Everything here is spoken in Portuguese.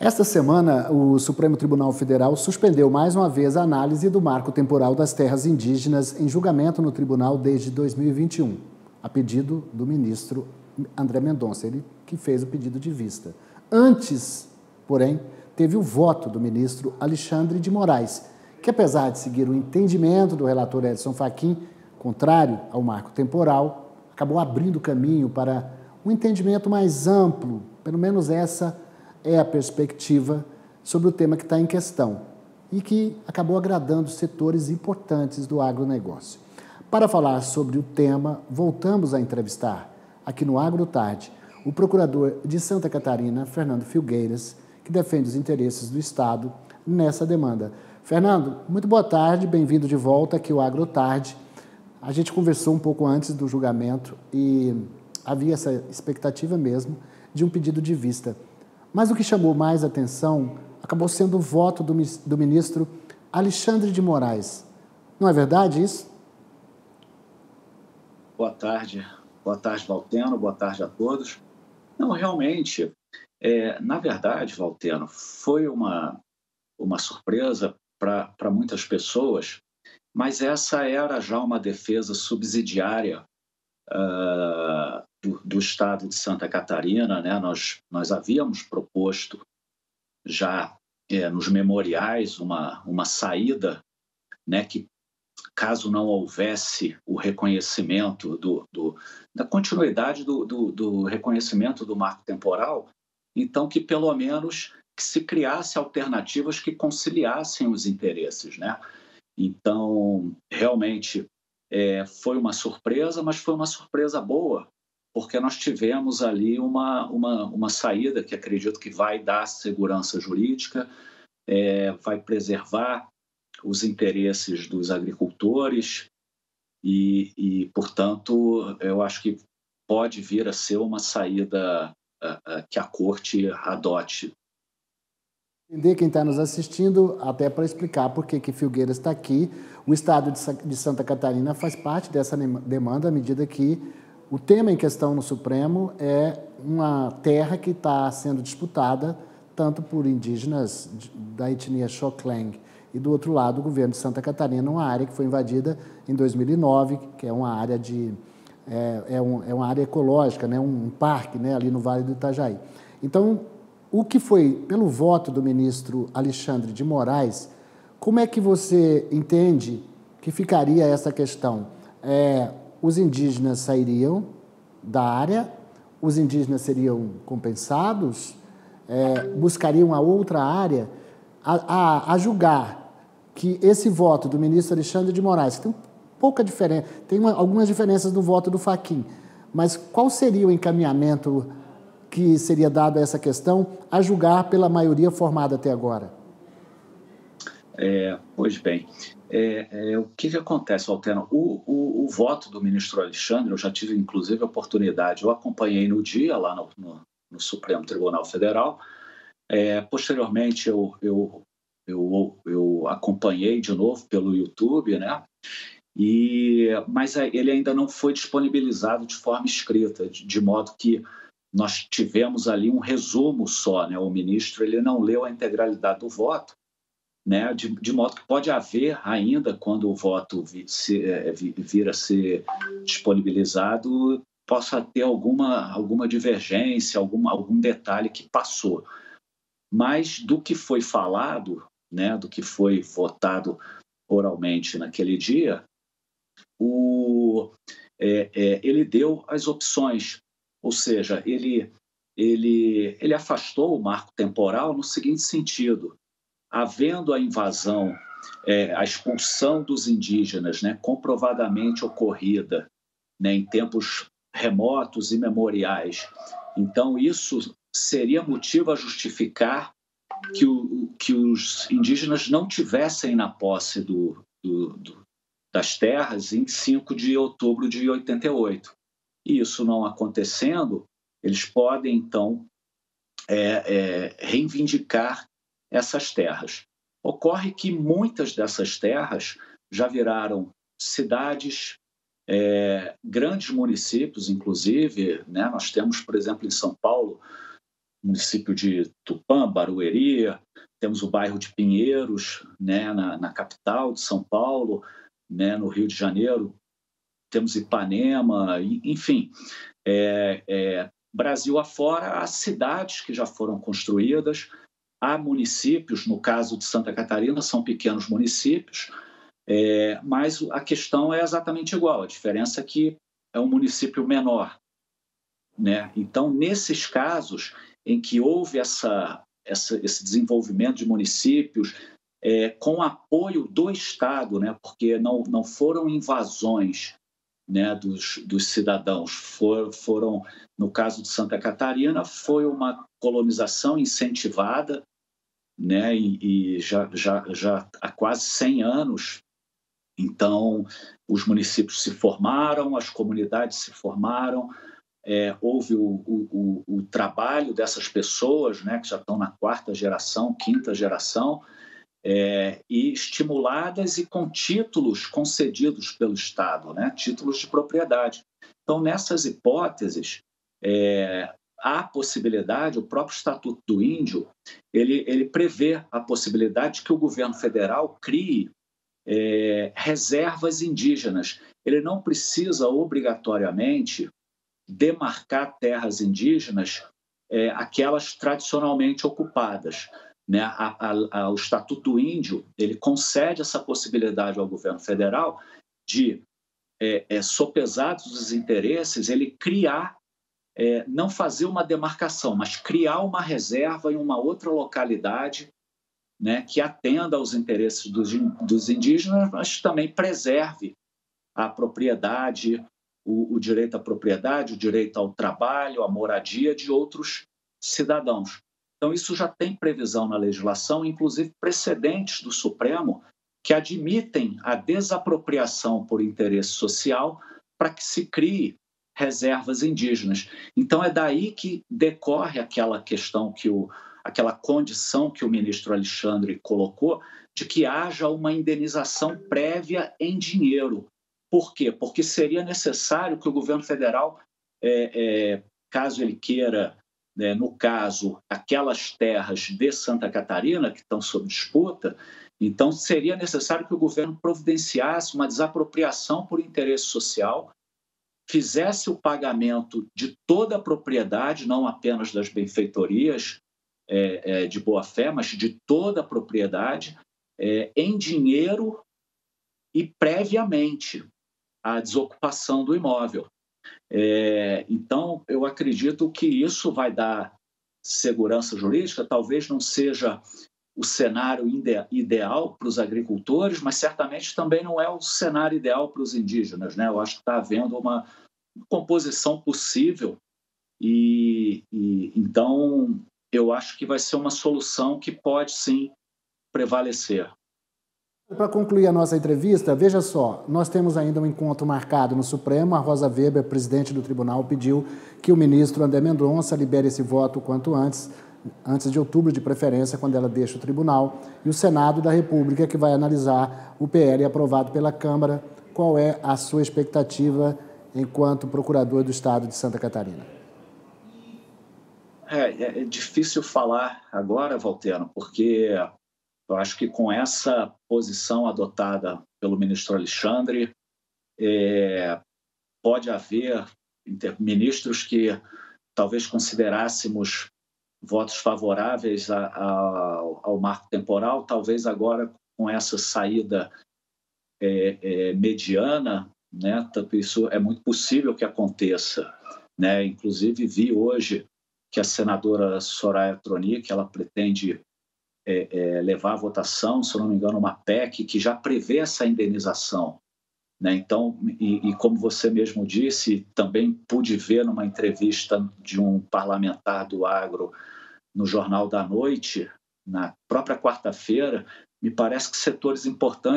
Esta semana, o Supremo Tribunal Federal suspendeu mais uma vez a análise do marco temporal das terras indígenas em julgamento no tribunal desde 2021, a pedido do ministro André Mendonça, ele que fez o pedido de vista. Antes, porém, teve o voto do ministro Alexandre de Moraes, que apesar de seguir o entendimento do relator Edson Fachin, contrário ao marco temporal, acabou abrindo caminho para um entendimento mais amplo, pelo menos essa é a perspectiva sobre o tema que está em questão e que acabou agradando setores importantes do agronegócio. Para falar sobre o tema, voltamos a entrevistar, aqui no AgroTarde, o procurador de Santa Catarina, Fernando Filgueiras, que defende os interesses do Estado nessa demanda. Fernando, muito boa tarde, bem-vindo de volta aqui ao AgroTarde. A gente conversou um pouco antes do julgamento e havia essa expectativa mesmo de um pedido de vista. Mas o que chamou mais atenção acabou sendo o voto do ministro Alexandre de Moraes. Não é verdade isso? Boa tarde, Valteno, boa tarde a todos. Não, realmente, na verdade, Valteno, foi uma surpresa para muitas pessoas, mas essa era já uma defesa subsidiária do Estado de Santa Catarina, né? Nós havíamos proposto já nos memoriais uma saída, né, que caso não houvesse o reconhecimento da continuidade do reconhecimento do marco temporal, então que pelo menos que se criasse alternativas que conciliassem os interesses, né? Então, realmente, foi uma surpresa, mas foi uma surpresa boa, porque nós tivemos ali uma saída que acredito que vai dar segurança jurídica, vai preservar os interesses dos agricultores e, portanto, eu acho que pode vir a ser uma saída que a Corte adote. Entender quem está nos assistindo, até para explicar por que Filgueiras está aqui. O Estado de Santa Catarina faz parte dessa demanda à medida que o tema em questão no Supremo é uma terra que está sendo disputada tanto por indígenas da etnia Xocleng e, do outro lado, o governo de Santa Catarina, uma área que foi invadida em 2009, que é uma área uma área ecológica, né, um parque, né, ali no Vale do Itajaí. Então, o que foi, pelo voto do ministro Alexandre de Moraes, como é que você entende que ficaria essa questão? Os indígenas sairiam da área, os indígenas seriam compensados, buscariam a outra área, a julgar que esse voto do ministro Alexandre de Moraes, que tem pouca diferença, tem algumas diferenças do voto do Fachin, mas qual seria o encaminhamento que seria dado a essa questão, a julgar pela maioria formada até agora? Pois bem, o que acontece, Valteno? O voto do ministro Alexandre, eu já tive inclusive a oportunidade, eu acompanhei no dia lá no Supremo Tribunal Federal, posteriormente eu acompanhei de novo pelo YouTube, né? Mas ele ainda não foi disponibilizado de forma escrita, de modo que nós tivemos ali um resumo só, né? O ministro ele não leu a integralidade do voto, né? De modo que pode haver ainda, quando o voto vir a ser disponibilizado, possa ter alguma divergência, algum detalhe que passou. Mas do que foi falado, né? Do que foi votado oralmente naquele dia, ele deu as opções. Ou seja, ele afastou o marco temporal no seguinte sentido: havendo a invasão, a expulsão dos indígenas, né, comprovadamente ocorrida, né, em tempos remotos e memoriais, então isso seria motivo a justificar que os indígenas não tivessem na posse das terras em 5 de outubro de 88. E isso não acontecendo, eles podem, então, reivindicar essas terras. Ocorre que muitas dessas terras já viraram cidades, grandes municípios, inclusive, né? Nós temos, por exemplo, em São Paulo, município de Tupã, Barueri, temos o bairro de Pinheiros, né, na capital de São Paulo, né, no Rio de Janeiro, temos Ipanema, enfim, Brasil afora, há cidades que já foram construídas, há municípios, no caso de Santa Catarina, são pequenos municípios, mas a questão é exatamente igual, a diferença é que é um município menor, né? Então, nesses casos em que houve esse desenvolvimento de municípios, com apoio do Estado, né? Porque não foram invasões, né, dos cidadãos, foram, no caso de Santa Catarina, foi uma colonização incentivada, né? E já há quase 100 anos. Então, os municípios se formaram, as comunidades se formaram, houve o trabalho dessas pessoas, né, que já estão na 4ª geração, 5ª geração, e estimuladas e com títulos concedidos pelo Estado, né, títulos de propriedade. Então, nessas hipóteses, há possibilidade, o próprio Estatuto do Índio, ele prevê a possibilidade que o governo federal crie reservas indígenas. Ele não precisa obrigatoriamente demarcar terras indígenas, aquelas tradicionalmente ocupadas, né? O Estatuto do Índio, ele concede essa possibilidade ao governo federal de, sopesados os interesses, ele criar, não fazer uma demarcação, mas criar uma reserva em uma outra localidade, né, que atenda aos interesses dos indígenas, mas também preserve a propriedade, o direito à propriedade, o direito ao trabalho, à moradia de outros cidadãos. Então, isso já tem previsão na legislação, inclusive precedentes do Supremo, que admitem a desapropriação por interesse social para que se crie reservas indígenas. Então, é daí que decorre aquela questão aquela condição que o ministro Alexandre colocou de que haja uma indenização prévia em dinheiro. Por quê? Porque seria necessário que o governo federal, caso ele queira, no caso, aquelas terras de Santa Catarina que estão sob disputa, então seria necessário que o governo providenciasse uma desapropriação por interesse social, fizesse o pagamento de toda a propriedade, não apenas das benfeitorias, de boa-fé, mas de toda a propriedade, em dinheiro e previamente à desocupação do imóvel. Então, eu acredito que isso vai dar segurança jurídica, talvez não seja o cenário ideal para os agricultores, mas certamente também não é o cenário ideal para os indígenas, né? Eu acho que está havendo uma composição possível e então eu acho que vai ser uma solução que pode, sim, prevalecer. Para concluir a nossa entrevista, veja só, nós temos ainda um encontro marcado no Supremo. A Rosa Weber, presidente do tribunal, pediu que o ministro André Mendonça libere esse voto o quanto antes de outubro, de preferência, quando ela deixa o tribunal. E o Senado da República, que vai analisar o PL aprovado pela Câmara. Qual é a sua expectativa enquanto procurador do Estado de Santa Catarina? É difícil falar agora, Valterno, porque eu acho que com essa posição adotada pelo ministro Alexandre, pode haver ministros que talvez considerássemos votos favoráveis ao marco temporal, talvez agora com essa saída mediana, né, isso é muito possível que aconteça, né? Inclusive vi hoje que a senadora Soraya Tronic, ela pretende levar à votação, se eu não me engano, uma PEC que já prevê essa indenização, né? Então, e como você mesmo disse, também pude ver numa entrevista de um parlamentar do agro no Jornal da Noite, na própria quarta-feira, me parece que setores importantes